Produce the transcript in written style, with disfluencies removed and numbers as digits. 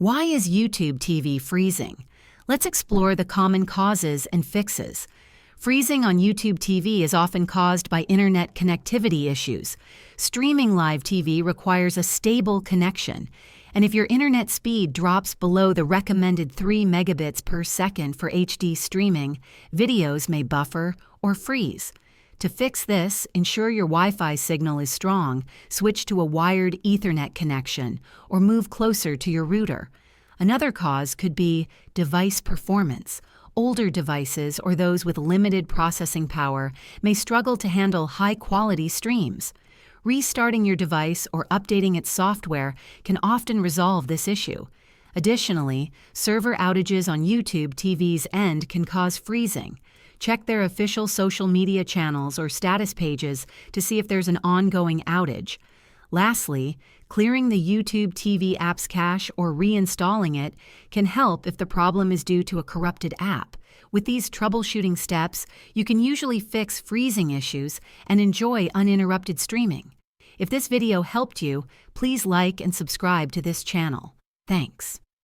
Why is YouTube TV freezing? Let's explore the common causes and fixes. Freezing on YouTube TV is often caused by internet connectivity issues. Streaming live TV requires a stable connection, and if your internet speed drops below the recommended 3 megabits per second for HD streaming, videos may buffer or freeze. To fix this, ensure your Wi-Fi signal is strong, switch to a wired Ethernet connection, or move closer to your router. Another cause could be device performance. Older devices or those with limited processing power may struggle to handle high-quality streams. Restarting your device or updating its software can often resolve this issue. Additionally, server outages on YouTube TV's end can cause freezing. Check their official social media channels or status pages to see if there's an ongoing outage. Lastly, clearing the YouTube TV app's cache or reinstalling it can help if the problem is due to a corrupted app. With these troubleshooting steps, you can usually fix freezing issues and enjoy uninterrupted streaming. If this video helped you, please like and subscribe to this channel. Thanks.